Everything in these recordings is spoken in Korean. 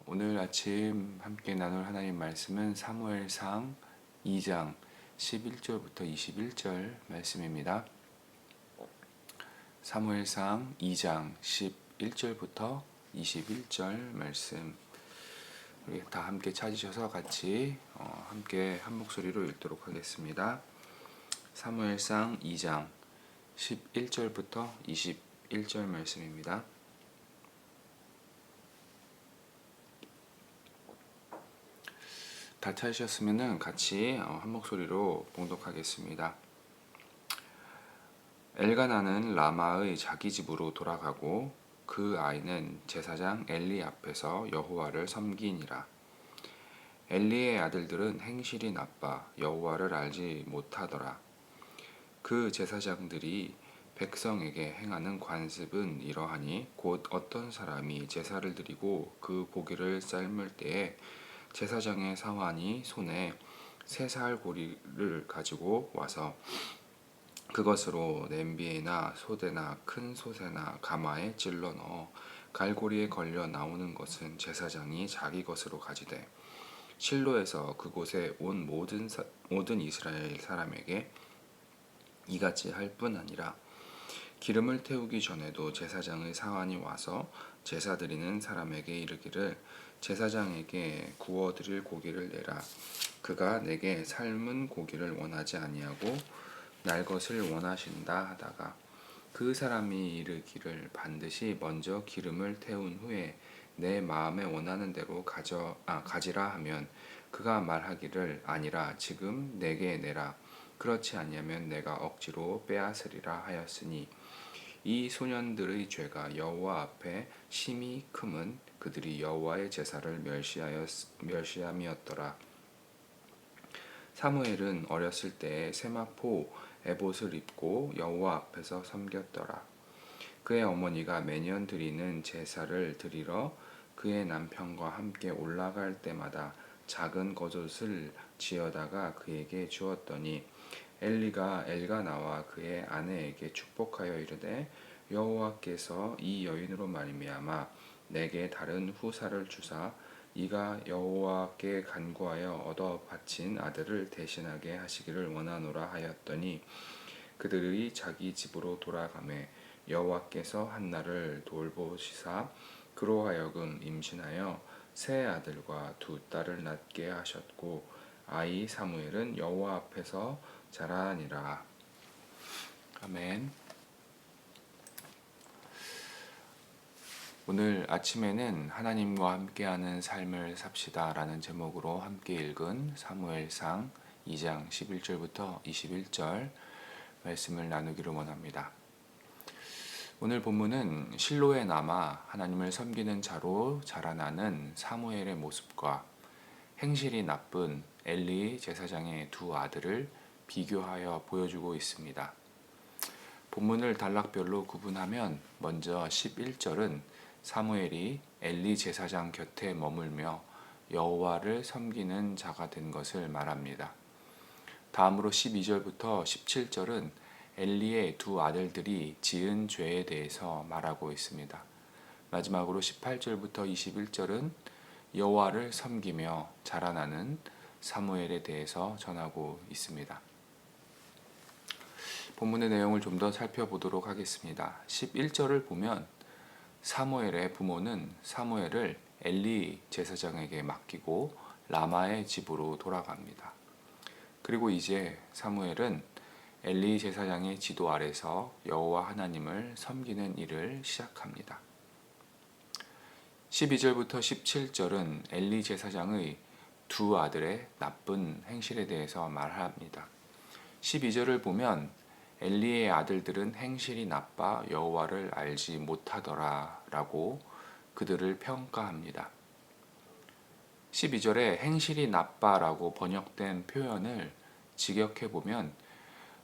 오늘 아침 함께 나눌 하나님 말씀은 사무엘상 2장 11절부터 21절 말씀입니다. 사무엘상 2장 11절부터 21절 말씀 우리 다 함께 찾으셔서 같이 함께 한 목소리로 읽도록 하겠습니다. 사무엘상 2장 11절부터 21절 말씀입니다. 다 찾으셨으면 같이 한 목소리로 봉독하겠습니다. 엘가나는 라마의 자기 집으로 돌아가고 그 아이는 제사장 엘리 앞에서 여호와를 섬기니라. 엘리의 아들들은 행실이 나빠 여호와를 알지 못하더라. 그 제사장들이 백성에게 행하는 관습은 이러하니 곧 어떤 사람이 제사를 드리고 그 고기를 삶을 때에 제사장의 사환이 손에 새 살고리를 가지고 와서 그것으로 냄비에나 소대나 큰 솥에나 가마에 찔러 넣어 갈고리에 걸려 나오는 것은 제사장이 자기 것으로 가지되 실로에서 그곳에 온 모든 이스라엘 사람에게 이같이 할 뿐 아니라 기름을 태우기 전에도 제사장의 사환이 와서 제사 드리는 사람에게 이르기를 제사장에게 구워드릴 고기를 내라. 그가 내게 삶은 고기를 원하지 아니하고 날 것을 원하신다 하다가 그 사람이 이르기를 반드시 먼저 기름을 태운 후에 내 마음에 원하는 대로 가지라 하면 그가 말하기를 아니라 지금 내게 내라. 그렇지 아니하면 내가 억지로 빼앗으리라 하였으니 이 소년들의 죄가 여호와 앞에 심히 크면 그들이 여호와의 제사를 멸시함이었더라. 사무엘은 어렸을 때에 세마포 에봇을 입고 여호와 앞에서 섬겼더라. 그의 어머니가 매년 드리는 제사를 드리러 그의 남편과 함께 올라갈 때마다 작은 겉옷을 지어다가 그에게 주었더니 엘리가 엘가나와 그의 아내에게 축복하여 이르되 여호와께서 이 여인으로 말미암아 내게 다른 후사를 주사 이가 여호와께 간구하여 얻어 바친 아들을 대신하게 하시기를 원하노라 하였더니 그들이 자기 집으로 돌아가매 여호와께서 한나를 돌보시사 그로 하여금 임신하여 세 아들과 두 딸을 낳게 하셨고 아이 사무엘은 여호와 앞에서 자라니라. 아멘. 오늘 아침에는 하나님과 함께하는 삶을 삽시다 라는 제목으로 함께 읽은 사무엘상 2장 11절부터 21절 말씀을 나누기를 원합니다. 오늘 본문은 실로에 남아 하나님을 섬기는 자로 자라나는 사무엘의 모습과 행실이 나쁜 엘리 제사장의 두 아들을 비교하여 보여주고 있습니다. 본문을 단락별로 구분하면 먼저 11절은 사무엘이 엘리 제사장 곁에 머물며 여호와를 섬기는 자가 된 것을 말합니다. 다음으로 12절부터 17절은 엘리의 두 아들들이 지은 죄에 대해서 말하고 있습니다. 마지막으로 18절부터 21절은 여호와를 섬기며 자라나는 사무엘에 대해서 전하고 있습니다. 본문의 내용을 좀 더 살펴보도록 하겠습니다. 11절을 보면 사무엘의 부모는 사무엘을 엘리 제사장에게 맡기고 라마의 집으로 돌아갑니다. 그리고 이제 사무엘은 엘리 제사장의 지도 아래서 여호와 하나님을 섬기는 일을 시작합니다. 12절부터 17절은 엘리 제사장의 두 아들의 나쁜 행실에 대해서 말합니다. 12절을 보면 엘리의 아들들은 행실이 나빠 여호와를 알지 못하더라 라고 그들을 평가합니다. 12절에 행실이 나빠라고 번역된 표현을 직역해보면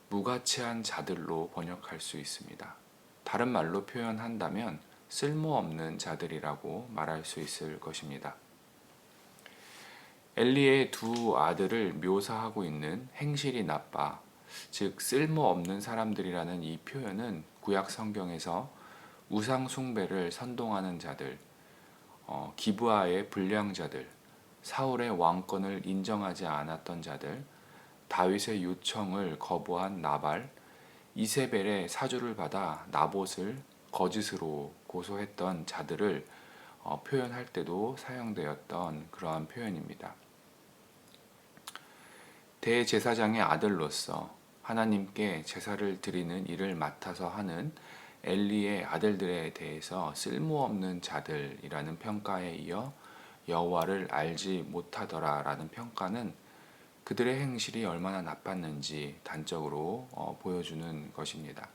무가치한 자들로 번역할 수 있습니다. 다른 말로 표현한다면 쓸모없는 자들이라고 말할 수 있을 것입니다. 엘리의 두 아들을 묘사하고 있는 행실이 나빠, 즉 쓸모없는 사람들이라는 이 표현은 구약 성경에서 우상 숭배를 선동하는 자들, 기브아의 불량자들, 사울의 왕권을 인정하지 않았던 자들, 다윗의 요청을 거부한 나발, 이세벨의 사주를 받아 나봇을 거짓으로 고소했던 자들을 표현할 때도 사용되었던 그러한 표현입니다. 대제사장의 아들로서 하나님께 제사를 드리는 일을 맡아서 하는 엘리의 아들들에 대해서 쓸모없는 자들이라는 평가에 이어 여호와를 알지 못하더라라는 평가는 그들의 행실이 얼마나 나빴는지 단적으로 보여주는 것입니다.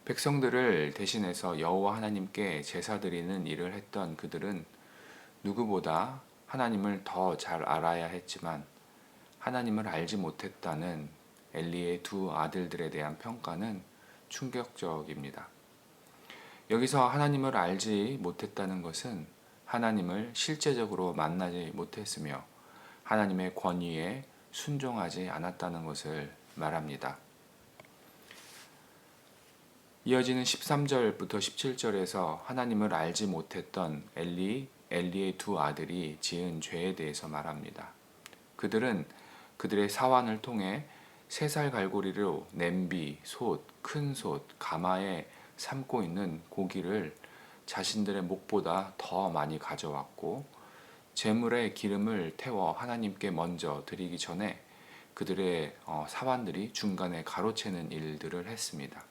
백성들을 대신해서 여호와 하나님께 제사 드리는 일을 했던 그들은 누구보다 하나님을 더 잘 알아야 했지만 하나님을 알지 못했다는 엘리의 두 아들들에 대한 평가는 충격적입니다. 여기서 하나님을 알지 못했다는 것은 하나님을 실제적으로 만나지 못했으며 하나님의 권위에 순종하지 않았다는 것을 말합니다. 이어지는 13절부터 17절에서 하나님을 알지 못했던 엘리의 두 아들이 지은 죄에 대해서 말합니다. 그들은 그들의 사환을 통해 3살 갈고리로 냄비, 솥, 큰 솥, 가마에 삶고 있는 고기를 자신들의 목보다 더 많이 가져왔고 제물에 기름을 태워 하나님께 먼저 드리기 전에 그들의 사환들이 중간에 가로채는 일들을 했습니다.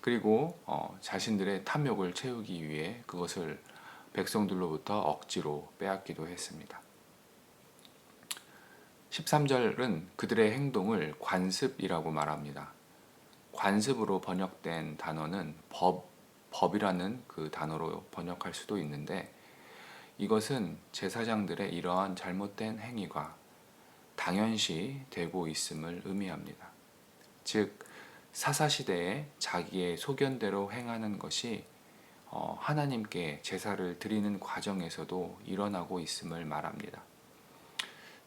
그리고 자신들의 탐욕을 채우기 위해 그것을 백성들로부터 억지로 빼앗기도 했습니다. 13절은 그들의 행동을 관습이라고 말합니다. 관습으로 번역된 단어는 법이라는 그 단어로 번역할 수도 있는데 이것은 제사장들의 이러한 잘못된 행위가 당연시 되고 있음을 의미합니다. 즉 사사시대에 자기의 소견대로 행하는 것이 하나님께 제사를 드리는 과정에서도 일어나고 있음을 말합니다.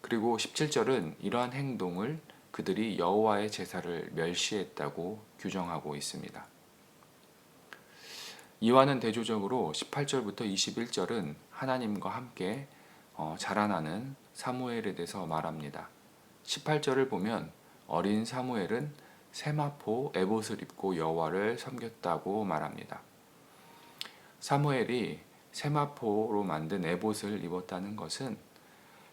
그리고 17절은 이러한 행동을 그들이 여호와의 제사를 멸시했다고 규정하고 있습니다. 이와는 대조적으로 18절부터 21절은 하나님과 함께 자라나는 사무엘에 대해서 말합니다. 18절을 보면 어린 사무엘은 세마포 에봇을 입고 여호와를 섬겼다고 말합니다. 사무엘이 세마포로 만든 에봇을 입었다는 것은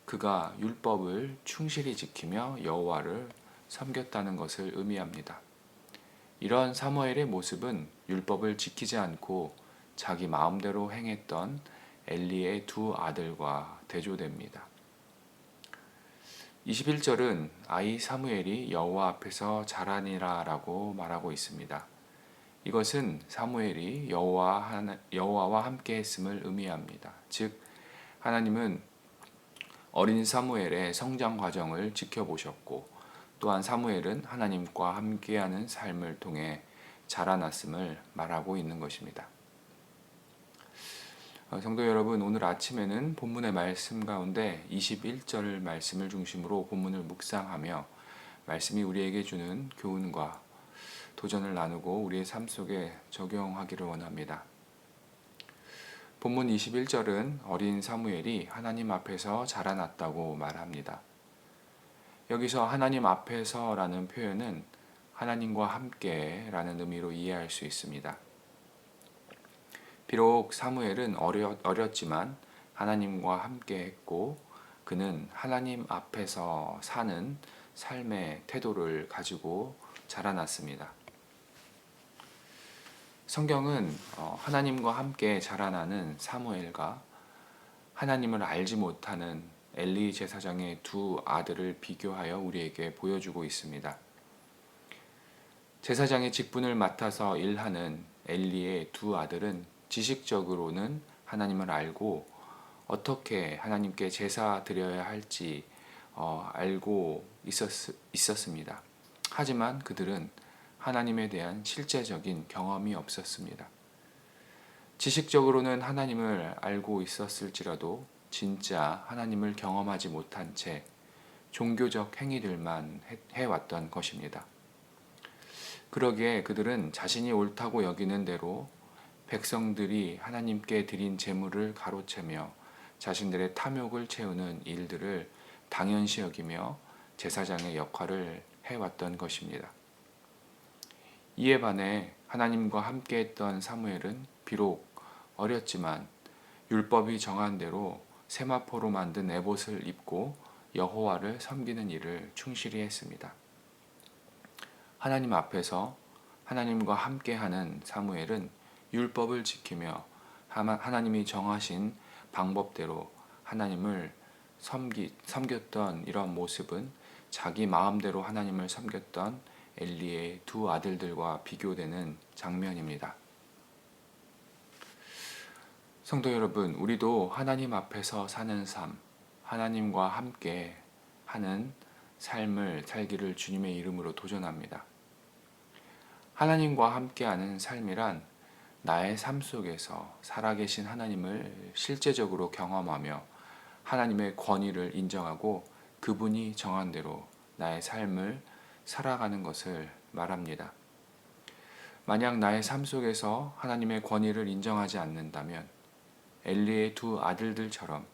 그가 율법을 충실히 지키며 여호와를 섬겼다는 것을 의미합니다. 이런 사무엘의 모습은 율법을 지키지 않고 자기 마음대로 행했던 엘리의 두 아들과 대조됩니다. 21절은 아이 사무엘이 여호와 앞에서 자라니라 라고 말하고 있습니다. 이것은 사무엘이 여호와와 함께 했음을 의미합니다. 즉 하나님은 어린 사무엘의 성장 과정을 지켜보셨고 또한 사무엘은 하나님과 함께하는 삶을 통해 자라났음을 말하고 있는 것입니다. 성도 여러분, 오늘 아침에는 본문의 말씀 가운데 21절 말씀을 중심으로 본문을 묵상하며 말씀이 우리에게 주는 교훈과 도전을 나누고 우리의 삶 속에 적용하기를 원합니다. 본문 21절은 어린 사무엘이 하나님 앞에서 자라났다고 말합니다. 여기서 하나님 앞에서라는 표현은 하나님과 함께라는 의미로 이해할 수 있습니다. 비록 사무엘은 어렸지만 하나님과 함께 했고 그는 하나님 앞에서 사는 삶의 태도를 가지고 자라났습니다. 성경은 하나님과 함께 자라나는 사무엘과 하나님을 알지 못하는 엘리 제사장의 두 아들을 비교하여 우리에게 보여주고 있습니다. 제사장의 직분을 맡아서 일하는 엘리의 두 아들은 지식적으로는 하나님을 알고 어떻게 하나님께 제사 드려야 할지 알고 있었습니다. 하지만 그들은 하나님에 대한 실제적인 경험이 없었습니다. 지식적으로는 하나님을 알고 있었을지라도 진짜 하나님을 경험하지 못한 채 종교적 행위들만 해왔던 것입니다. 그러기에 그들은 자신이 옳다고 여기는 대로 백성들이 하나님께 드린 제물을 가로채며 자신들의 탐욕을 채우는 일들을 당연시 여기며 제사장의 역할을 해왔던 것입니다. 이에 반해 하나님과 함께했던 사무엘은 비록 어렸지만 율법이 정한 대로 세마포로 만든 에봇을 입고 여호와를 섬기는 일을 충실히 했습니다. 하나님 앞에서 하나님과 함께하는 사무엘은 율법을 지키며 하나님이 정하신 방법대로 하나님을 섬겼던 이런 모습은 자기 마음대로 하나님을 섬겼던 엘리의 두 아들들과 비교되는 장면입니다. 성도 여러분, 우리도 하나님 앞에서 사는 삶, 하나님과 함께 하는 삶을 살기를 주님의 이름으로 도전합니다. 하나님과 함께하는 삶이란 나의 삶 속에서 살아계신 하나님을 실제적으로 경험하며 하나님의 권위를 인정하고 그분이 정한 대로 나의 삶을 살아가는 것을 말합니다. 만약 나의 삶 속에서 하나님의 권위를 인정하지 않는다면 엘리의 두 아들들처럼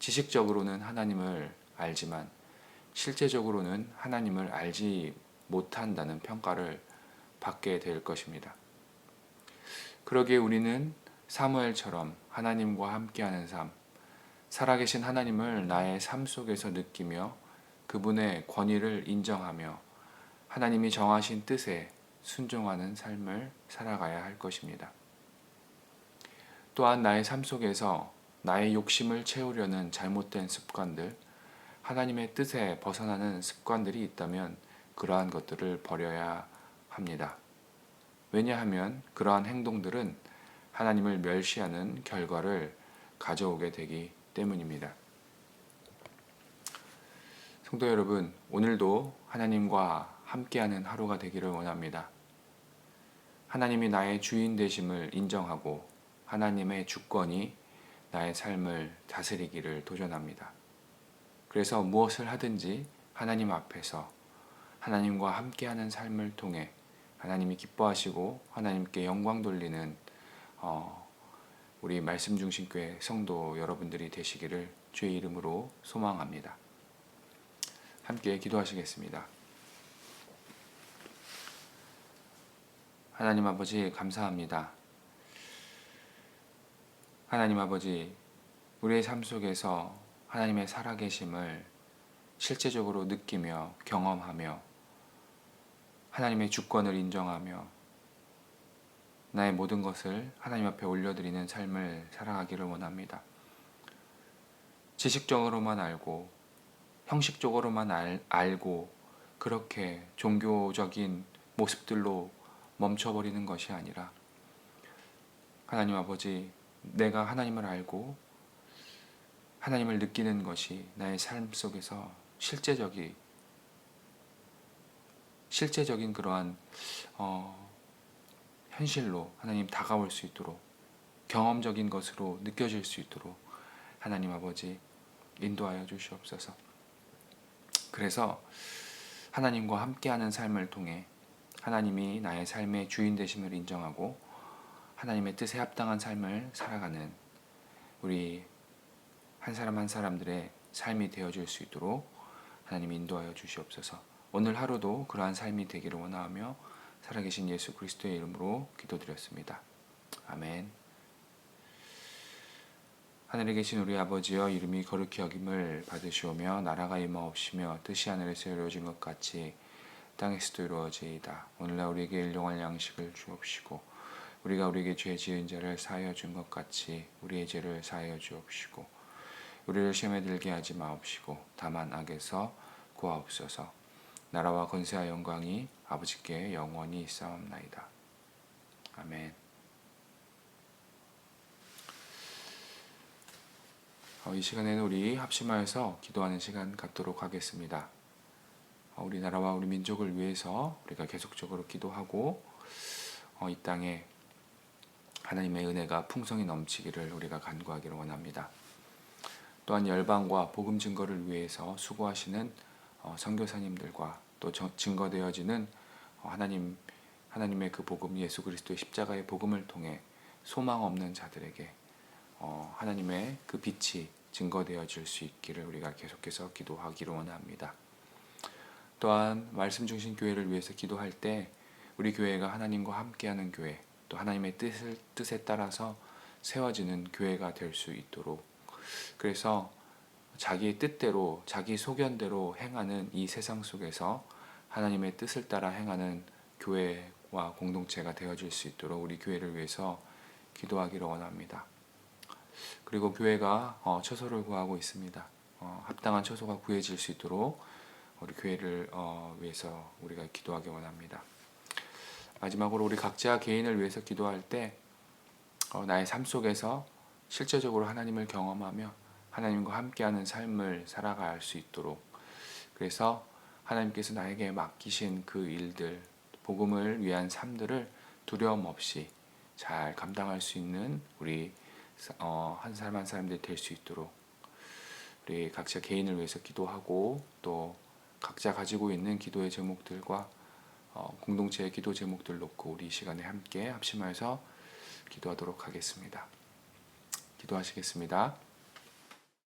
지식적으로는 하나님을 알지만 실제적으로는 하나님을 알지 못한다는 평가를 받게 될 것입니다. 그러기에 우리는 사무엘처럼 하나님과 함께하는 삶, 살아계신 하나님을 나의 삶 속에서 느끼며 그분의 권위를 인정하며 하나님이 정하신 뜻에 순종하는 삶을 살아가야 할 것입니다. 또한 나의 삶 속에서 나의 욕심을 채우려는 잘못된 습관들, 하나님의 뜻에 벗어나는 습관들이 있다면 그러한 것들을 버려야 합니다. 왜냐하면 그러한 행동들은 하나님을 멸시하는 결과를 가져오게 되기 때문입니다. 성도 여러분, 오늘도 하나님과 함께하는 하루가 되기를 원합니다. 하나님이 나의 주인 되심을 인정하고 하나님의 주권이 나의 삶을 다스리기를 도전합니다. 그래서 무엇을 하든지 하나님 앞에서 하나님과 함께하는 삶을 통해 하나님이 기뻐하시고 하나님께 영광 돌리는 우리 말씀중심교회 성도 여러분들이 되시기를 주의 이름으로 소망합니다. 함께 기도하시겠습니다. 하나님 아버지 감사합니다. 하나님 아버지, 우리의 삶 속에서 하나님의 살아계심을 실제적으로 느끼며 경험하며 하나님의 주권을 인정하며 나의 모든 것을 하나님 앞에 올려드리는 삶을 살아가기를 원합니다. 지식적으로만 알고 형식적으로만 알고 그렇게 종교적인 모습들로 멈춰버리는 것이 아니라 하나님 아버지, 내가 하나님을 알고 하나님을 느끼는 것이 나의 삶 속에서 실제적인 그러한 현실로 하나님 다가올 수 있도록 경험적인 것으로 느껴질 수 있도록 하나님 아버지 인도하여 주시옵소서. 그래서 하나님과 함께하는 삶을 통해 하나님이 나의 삶의 주인 되심을 인정하고 하나님의 뜻에 합당한 삶을 살아가는 우리 한 사람 한 사람들의 삶이 되어질 수 있도록 하나님 인도하여 주시옵소서. 오늘 하루도 그러한 삶이 되기를 원하며 살아계신 예수 그리스도의 이름으로 기도드렸습니다. 아멘. 하늘에 계신 우리 아버지여, 이름이 거룩히 여김을 받으시오며 나라가 임하옵시며 뜻이 하늘에서 이루어진 것 같이 땅에서도 이루어지이다. 오늘날 우리에게 일용할 양식을 주옵시고 우리가 우리에게 죄 지은 자를 사하여 준 것 같이 우리의 죄를 사하여 주옵시고 우리를 시험에 들게 하지 마옵시고 다만 악에서 구하옵소서. 나라와 권세와 영광이 아버지께 영원히 있사옵나이다. 아멘. 이 시간에는 우리 합심하여서 기도하는 시간 갖도록 하겠습니다. 우리나라와 우리 민족을 위해서 우리가 계속적으로 기도하고 이 땅에 하나님의 은혜가 풍성히 넘치기를 우리가 간구하기를 원합니다. 또한 열방과 복음 증거를 위해서 수고하시는 선교사님들과 또 증거되어지는 하나님의 그 복음, 예수 그리스도의 십자가의 복음을 통해 소망 없는 자들에게 하나님의 그 빛이 증거되어질 수 있기를 우리가 계속해서 기도하기를 원합니다. 또한 말씀 중심 교회를 위해서 기도할 때 우리 교회가 하나님과 함께하는 교회, 또 하나님의 뜻에 따라서 세워지는 교회가 될 수 있도록, 그래서 자기의 뜻대로 자기 소견대로 행하는 이 세상 속에서 하나님의 뜻을 따라 행하는 교회와 공동체가 되어질 수 있도록 우리 교회를 위해서 기도하기를 원합니다. 그리고 교회가 처소를 구하고 있습니다. 합당한 처소가 구해질 수 있도록 우리 교회를 위해서 우리가 기도하기 원합니다. 마지막으로 우리 각자 개인을 위해서 기도할 때 나의 삶 속에서 실제적으로 하나님을 경험하며 하나님과 함께하는 삶을 살아갈 수 있도록, 그래서 하나님께서 나에게 맡기신 그 일들, 복음을 위한 삶들을 두려움 없이 잘 감당할 수 있는 우리 한 사람 한 사람들이 될 수 있도록 우리 각자 개인을 위해서 기도하고, 또 각자 가지고 있는 기도의 제목들과 공동체의 기도 제목들 놓고 우리 이 시간에 함께 합심하여서 기도하도록 하겠습니다. 기도하시겠습니다.